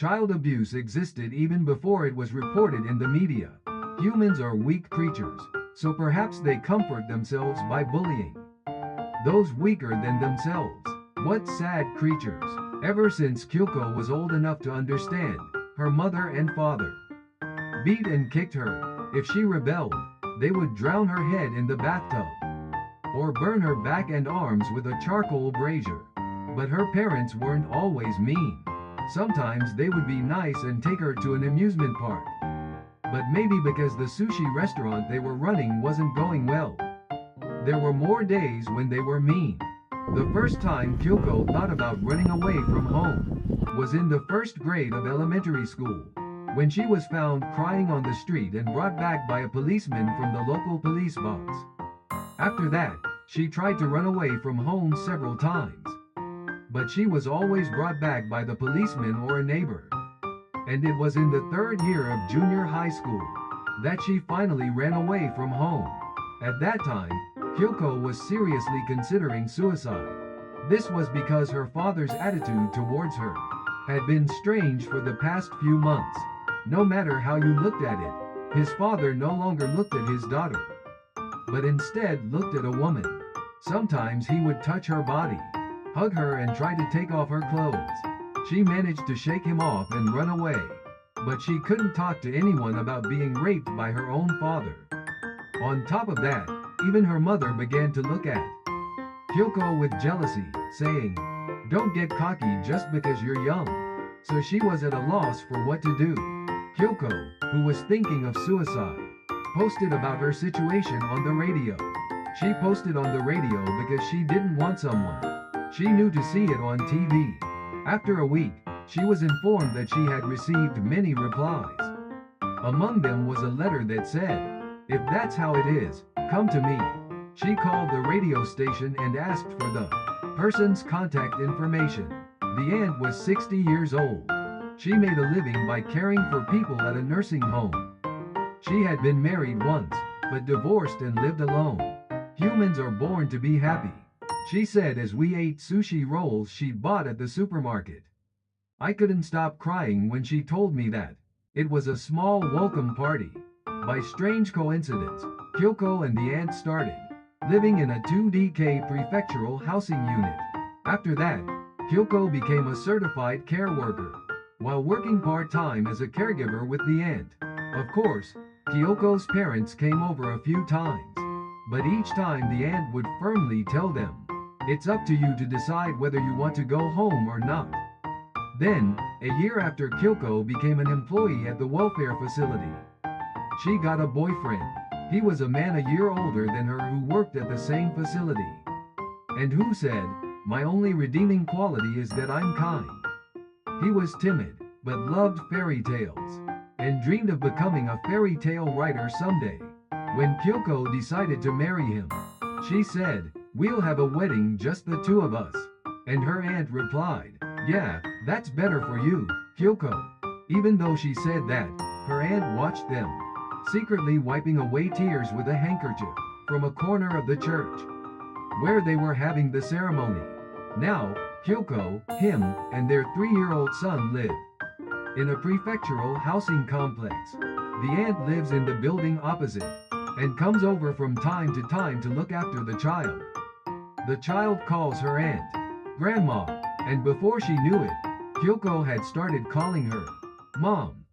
Child abuse existed even before it was reported in the media. Humans are weak creatures, so perhaps they comfort themselves by bullying those weaker than themselves. What sad creatures. Ever since Kyoko was old enough to understand, her mother and father beat and kicked her. If she rebelled, they would drown her head in the bathtub or burn her back and arms with a charcoal brazier. But her parents weren't always mean. Sometimes they would be nice and take her to an amusement park. But maybe because the sushi restaurant they were running wasn't going well, there were more days when they were mean. The first time Kyoko thought about running away from home was in the first grade of elementary school, when she was found crying on the street and brought back by a policeman from the local police box. After that, she tried to run away from home several times, but she was always brought back by the policeman or a neighbor. And it was in the third year of junior high school that she finally ran away from home. At that time, Kyoko was seriously considering suicide. This was because her father's attitude towards her had been strange for the past few months. No matter how you looked at it, his father no longer looked at his daughter, but instead looked at a woman. Sometimes he would touch her body, hug her and try to take off her clothes. She managed to shake him off and run away, but she couldn't talk to anyone about being raped by her own father. On top of that, even her mother began to look at Kyoko with jealousy, saying, "Don't get cocky just because you're young." So she was at a loss for what to do. Kyoko, who was thinking of suicide, posted about her situation on the radio. She posted on the radio because she didn't want someone she knew to see it on TV. After a week, she was informed that she had received many replies. Among them was a letter that said, "If that's how it is, come to me." She called the radio station and asked for the person's contact information. The aunt was 60 years old. She made a living by caring for people at a nursing home. She had been married once, but divorced and lived alone. Humans are born to be happy, she said as we ate sushi rolls she'd bought at the supermarket. I couldn't stop crying when she told me that. It was a small welcome party. By strange coincidence, Kyoko and the aunt started living in a 2DK prefectural housing unit. After that, Kyoko became a certified care worker, while working part-time as a caregiver with the aunt. Of course, Kyoko's parents came over a few times, but each time the aunt would firmly tell them, "It's up to you to decide whether you want to go home or not." Then, a year after Kyoko became an employee at the welfare facility, she got a boyfriend. He was a man a year older than her who worked at the same facility, and who said, "My only redeeming quality is that I'm kind." He was timid, but loved fairy tales, and dreamed of becoming a fairy tale writer someday. When Kyoko decided to marry him, she said, "We'll have a wedding just the two of us." And her aunt replied, "Yeah, that's better for you, Kyoko." Even though she said that, her aunt watched them, secretly wiping away tears with a handkerchief from a corner of the church where they were having the ceremony. Now, Kyoko, him, and their 3-year-old son live in a prefectural housing complex. The aunt lives in the building opposite and comes over from time to look after the child. The child calls her aunt Grandma, and before she knew it, Kyoko had started calling her Mom.